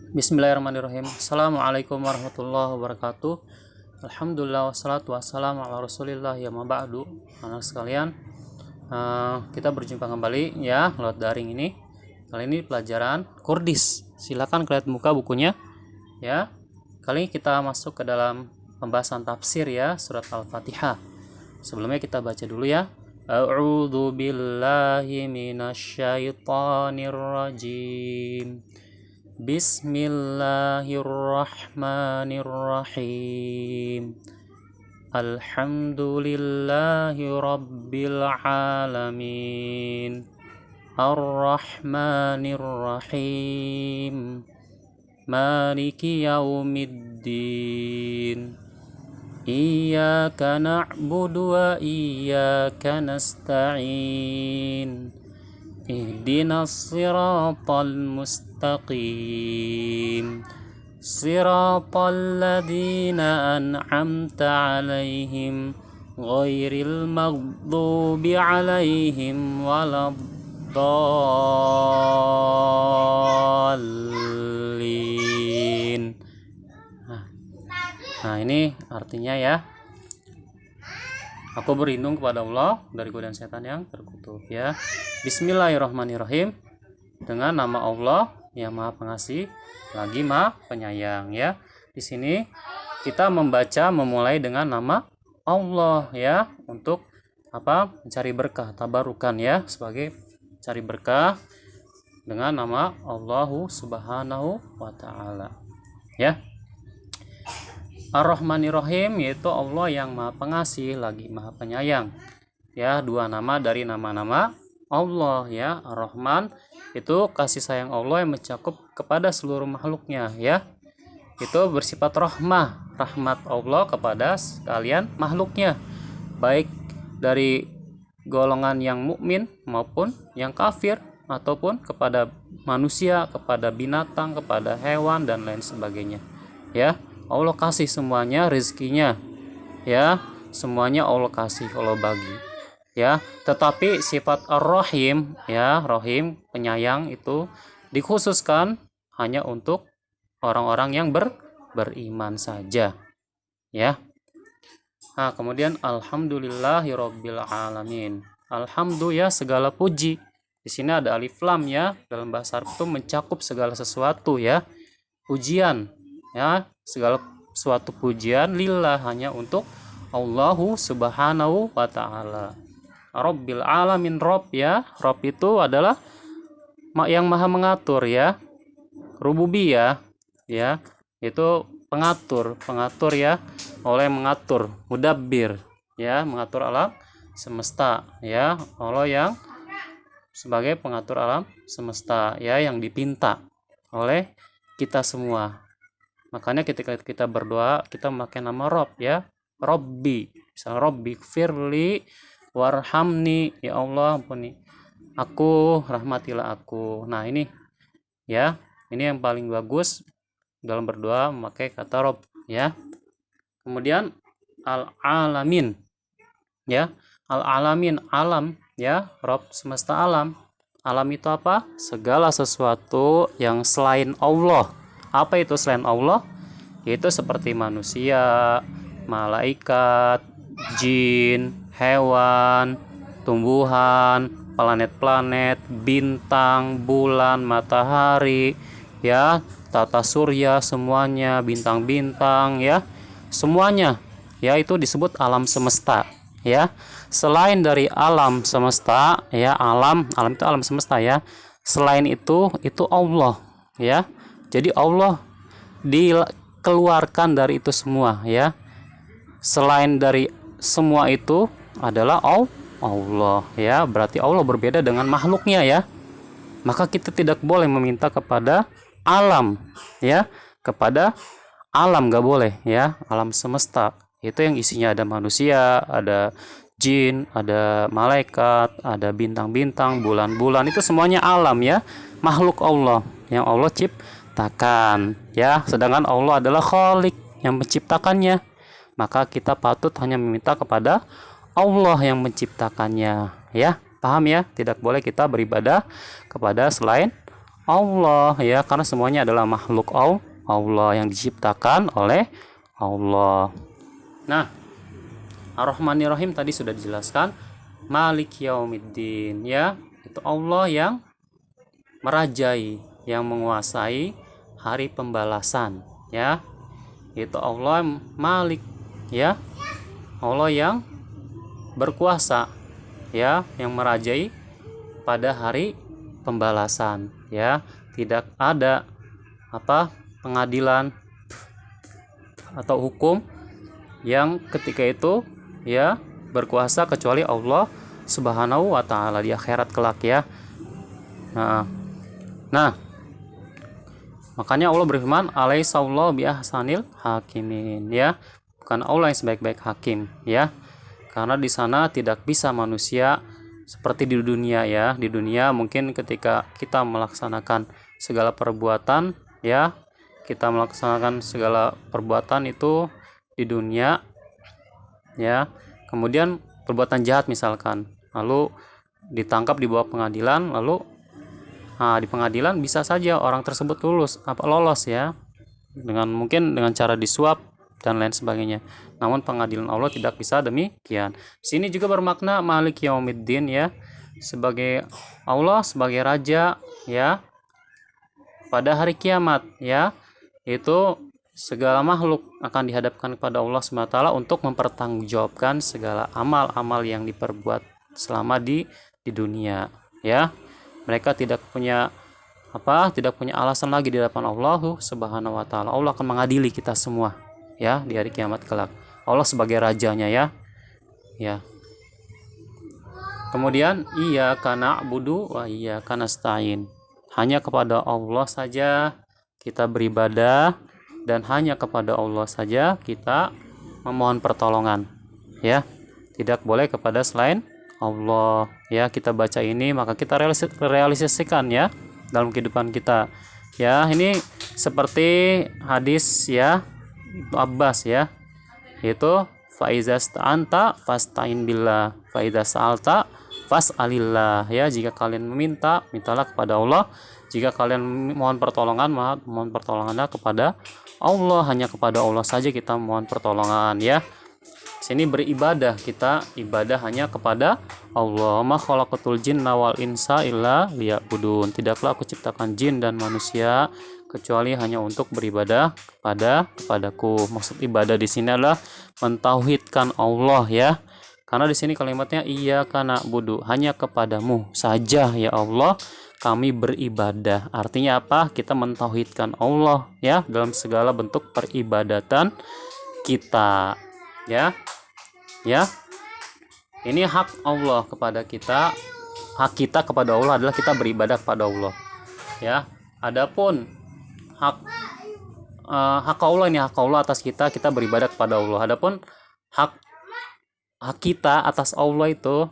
Bismillahirrahmanirrahim. Assalamualaikum warahmatullahi wabarakatuh. Alhamdulillah wassalatu wassalamu ala rasulillah ya ma'ba'du. Anak sekalian, kita berjumpa kembali ya lewat daring ini. Kali ini pelajaran Kurdis. Silakan kalian buka bukunya ya. Kali ini kita masuk ke dalam pembahasan tafsir ya, surat Al-Fatihah. Sebelumnya kita baca dulu ya. A'udzu billahi minasyaitonir rajim. Bismillahirrahmanirrahim. Alhamdulillahi rabbil alamin. Ar-Rahmanir-Rahim. Maliki yaumiddin. Iyyaka na'budu wa iyyaka nasta'in. Ihdinas siratal mustaqim. Siratal ladzina an'amta 'alaihim ghairil maghdubi 'alaihim waladdallin. Nah, ini artinya ya. Aku berlindung kepada Allah dari godaan setan yang terkutuk ya. Bismillahirrahmanirrahim. Dengan nama Allah yang Maha Pengasih lagi Maha Penyayang ya. Di sini kita memulai dengan nama Allah ya, untuk mencari berkah, tabarukan ya, sebagai cari berkah dengan nama Allahu Subhanahu wa taala. Ya. Ar-Rahmanir-Rahim, yaitu Allah yang Maha Pengasih lagi Maha Penyayang. Ya, dua nama dari nama-nama Allah ya. Ar-Rahman itu kasih sayang Allah yang mencakup kepada seluruh makhluknya ya. Itu bersifat rahmah, rahmat Allah kepada sekalian makhluknya, baik dari golongan yang mukmin maupun yang kafir, ataupun kepada manusia, kepada binatang, kepada hewan dan lain sebagainya. Ya. Allah kasih semuanya rezekinya ya, semuanya Allah kasih, Allah bagi ya. Tetapi sifat Ar-Rahim ya, Rahim penyayang, itu dikhususkan hanya untuk orang-orang yang beriman saja ya. Nah, kemudian alhamdulillahirabbil alamin. Alhamdulillah, segala puji. Di sini ada alif lam ya, dalam bahasa Arab itu mencakup segala sesuatu ya. Pujian ya, segala suatu pujian lillah, hanya untuk Allahu Subhanahu wa taala. Rabbil alamin, Rob ya. Rob itu adalah yang maha mengatur ya. Rububiyah ya, itu pengatur ya, oleh mengatur, mudabbir ya, mengatur alam semesta ya. Allah yang sebagai pengatur alam semesta ya, yang dipinta oleh kita semua. Makanya ketika kita berdoa, kita memakai nama Rob ya. Robbi, misal Robbi firli warhamni, ya Allah ampuni aku, rahmatilah aku. Nah, ini ya, ini yang paling bagus dalam berdoa memakai kata Rob ya. Kemudian al-alamin ya. Al-alamin, alam ya, Rob semesta alam. Alam itu apa? Segala sesuatu yang selain Allah. Apa itu selain Allah? Yaitu seperti manusia, malaikat, jin, hewan, tumbuhan, planet-planet, bintang, bulan, matahari ya, tata surya, semuanya, bintang-bintang ya, semuanya ya, itu disebut alam semesta ya. Selain dari alam semesta ya, alam itu alam semesta ya. Selain itu Allah ya. Jadi Allah dikeluarkan dari itu semua ya. Selain dari semua itu adalah Allah ya. Berarti Allah berbeda dengan makhluknya ya. Maka kita tidak boleh meminta kepada alam ya. Kepada alam gak boleh ya. Alam semesta itu yang isinya ada manusia, ada jin, ada malaikat, ada bintang-bintang, bulan-bulan, itu semuanya alam ya. Makhluk Allah yang Allah ciptakan ya. Sedangkan Allah adalah Khalik yang menciptakannya. Maka kita patut hanya meminta kepada Allah yang menciptakannya ya. Paham ya? Tidak boleh kita beribadah kepada selain Allah ya, karena semuanya adalah makhluk Allah yang diciptakan oleh Allah. Nah, Ar-Rahmanir-Rahim tadi sudah dijelaskan. Malik Yaumiddin ya, itu Allah yang merajai, yang menguasai hari pembalasan ya. Itu Allah Malik ya, Allah yang berkuasa ya, yang merajai pada hari pembalasan ya. Tidak ada pengadilan atau hukum yang ketika itu ya berkuasa kecuali Allah Subhanahu wa taala di akhirat kelak ya. Nah, makanya Allah berfirman, "Alaihissallahu bi ahsanil hakimin" ya. Bukan Allah yang sebaik-baik hakim ya. Karena di sana tidak bisa manusia seperti di dunia ya. Di dunia mungkin ketika kita melaksanakan segala perbuatan ya, kita melaksanakan segala perbuatan itu di dunia ya. Kemudian perbuatan jahat misalkan, lalu ditangkap di bawah pengadilan, lalu di pengadilan bisa saja orang tersebut lolos ya, mungkin dengan cara disuap dan lain sebagainya. Namun pengadilan Allah tidak bisa demikian. Sini juga bermakna Malik Yaumiddin ya, sebagai Allah, sebagai raja ya pada hari kiamat ya. Itu segala makhluk akan dihadapkan kepada Allah SWT untuk mempertanggungjawabkan segala amal-amal yang diperbuat selama di dunia ya. Mereka tidak punya alasan lagi di hadapan Allah Subhanahu wa taala. Allah akan mengadili kita semua ya di hari kiamat kelak. Allah sebagai rajanya ya. Ya. Kemudian iyyaka na'budu wa iyyaka nasta'in. Hanya kepada Allah saja kita beribadah, dan hanya kepada Allah saja kita memohon pertolongan ya. Tidak boleh kepada selain Allah ya. Kita baca ini maka kita realisasikan ya dalam kehidupan kita ya. Ini seperti hadis ya Ibnu Abbas ya, yaitu faiza sta'anta fasta'in billah, faiza sa'alta fas'alillah ya. Jika kalian meminta, mintalah kepada Allah. Jika kalian mohon pertolongan, mohon pertolongannya kepada Allah. Hanya kepada Allah saja kita mohon pertolongan ya. Sini beribadah, kita ibadah hanya kepada Allah. Ma khalaqatul jinna wal insa illa liya'budun. Tidaklah aku ciptakan jin dan manusia kecuali hanya untuk beribadah kepadaku. Maksud ibadah di sini adalah mentauhidkan Allah ya. Karena di sini kalimatnya iyyaka na'budu, hanya kepadamu saja ya Allah kami beribadah. Artinya apa? Kita mentauhidkan Allah ya dalam segala bentuk peribadatan kita ya. Ya. Ini hak Allah kepada kita. Hak kita kepada Allah adalah kita beribadah kepada Allah. Ya. Adapun hak Allah, ini hak Allah atas kita beribadah kepada Allah. Adapun hak kita atas Allah itu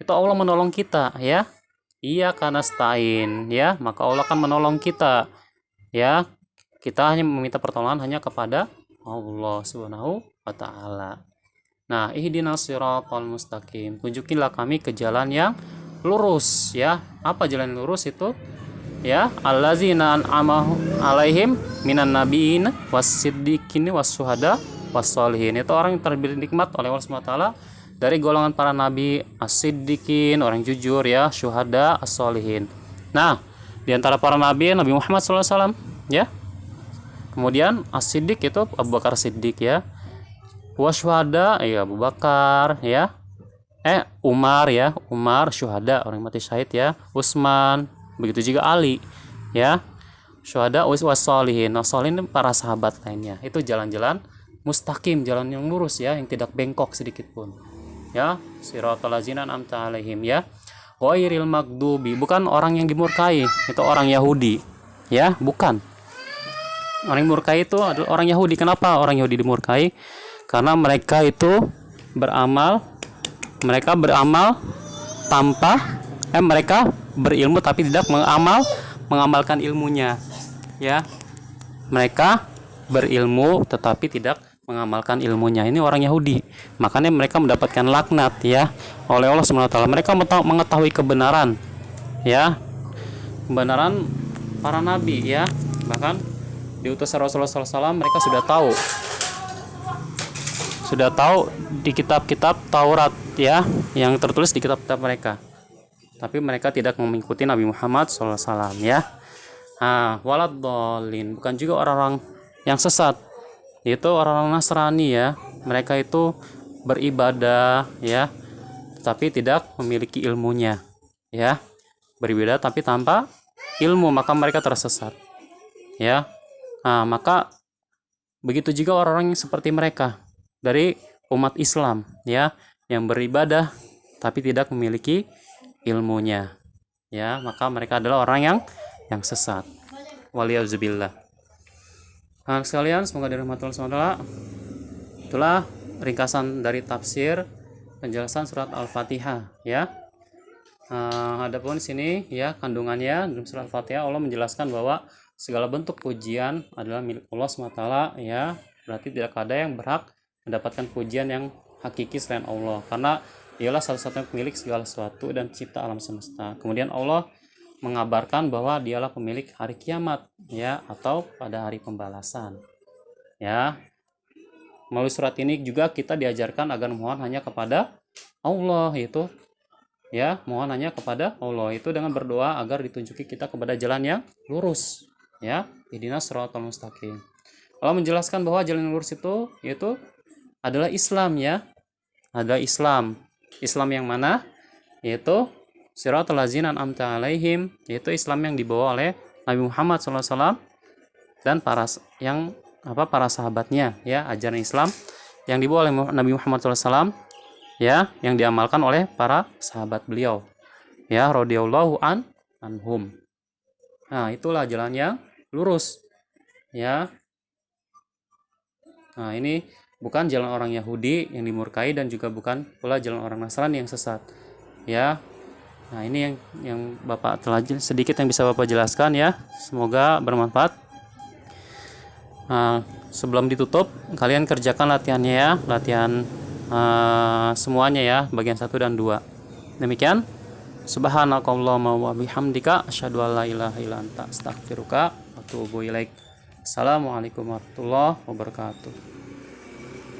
Allah menolong kita ya. Iya karena stain ya, maka Allah akan menolong kita ya. Kita hanya meminta pertolongan hanya kepada Allah Subhanahu wa taala. Nah, ihdinas siratal mustaqim, tunjukilah kami ke jalan yang lurus ya. Apa jalan lurus itu? Ya, allazina an'ama alaihim minan nabiyyin was-siddiqin was-syuhada was-sholihin. Itu orang yang terberi nikmat oleh Allah Subhanahu wa taala dari golongan para nabi, as-siddiqin, orang jujur ya, syuhada, as-sholihin. Nah, di antara para nabi Nabi Muhammad SAW ya. Kemudian as-siddiq itu Abu Bakar Siddiq ya. Wasyuhada ya Abu Bakar ya. Umar ya, Umar syuhada, orang mati syahid ya. Utsman, begitu juga Ali ya. Syuhada was-sholihin. Nah, sholihin para sahabat lainnya. Itu jalan-jalan mustaqim, jalan yang lurus ya, yang tidak bengkok sedikit pun. Ya, siratal ladzina an'amta alaihim ya. Ghairil maghdubi, bukan orang yang dimurkai, itu orang Yahudi. Ya, bukan. Orang yang dimurkai itu adalah orang Yahudi. Kenapa orang Yahudi dimurkai? Karena mereka itu beramal tanpa mereka berilmu tapi tidak mengamalkan ilmunya. Ya. Mereka berilmu tetapi tidak mengamalkan ilmunya. Ini orang Yahudi. Makanya mereka mendapatkan laknat ya oleh Allah SWT. Mereka mengetahui kebenaran. Ya. Kebenaran para nabi ya. Bahkan diutus Rasulullah SAW, mereka sudah tahu di kitab-kitab Taurat ya, yang tertulis di kitab-kitab mereka. Tapi mereka tidak mengikuti Nabi Muhammad SAW ya. Waladhdallin, bukan juga orang-orang yang sesat, yaitu orang-orang Nasrani ya. Mereka itu beribadah ya, tetapi tidak memiliki ilmunya ya. Beribadah tapi tanpa ilmu, maka mereka tersesat ya. Maka begitu juga orang-orang yang seperti mereka dari umat Islam ya, yang beribadah tapi tidak memiliki ilmunya ya, maka mereka adalah orang yang sesat. Waliyauzubillah. Sekalian, semoga dirahmati Allah SWT. Itulah ringkasan dari tafsir penjelasan surat Al-Fatihah ya. Adapun sini ya kandungannya dalam surat Al-Fatihah, Allah menjelaskan bahwa segala bentuk pujian adalah milik Allah SWT ya. Berarti tidak ada yang berhak mendapatkan pujian yang hakiki selain Allah, karena dialah satu-satunya pemilik segala sesuatu dan cipta alam semesta. Kemudian Allah mengabarkan bahwa dialah pemilik hari kiamat ya, atau pada hari pembalasan ya. Melalui surat ini juga kita diajarkan agar mohon hanya kepada Allah, itu ya, mohon hanya kepada Allah itu dengan berdoa agar ditunjuki kita kepada jalan yang lurus ya. Ihdinas shiratal mustaqim. Allah menjelaskan bahwa jalan yang lurus itu yaitu adalah Islam ya. Ada Islam yang mana? Yaitu Shiratal ladzina an'amta alaihim, yaitu Islam yang dibawa oleh Nabi Muhammad SAW dan para sahabatnya ya. Ajaran Islam yang dibawa oleh Nabi Muhammad SAW ya, yang diamalkan oleh para sahabat beliau ya, radhiyallahu anhum. Itulah jalan yang lurus ya. Ini bukan jalan orang Yahudi yang dimurkai, dan juga bukan pula jalan orang Nasrani yang sesat ya. Ini yang Bapak telah sedikit yang bisa Bapak jelaskan ya. Semoga bermanfaat. Sebelum ditutup, kalian kerjakan latihannya ya, latihan semuanya ya, bagian 1 dan 2. Demikian. Subhanakallahumma wa bihamdika asyhadu an la ilaha illa anta astaghfiruka wa atubu ilaik. Assalamualaikum warahmatullahi wabarakatuh.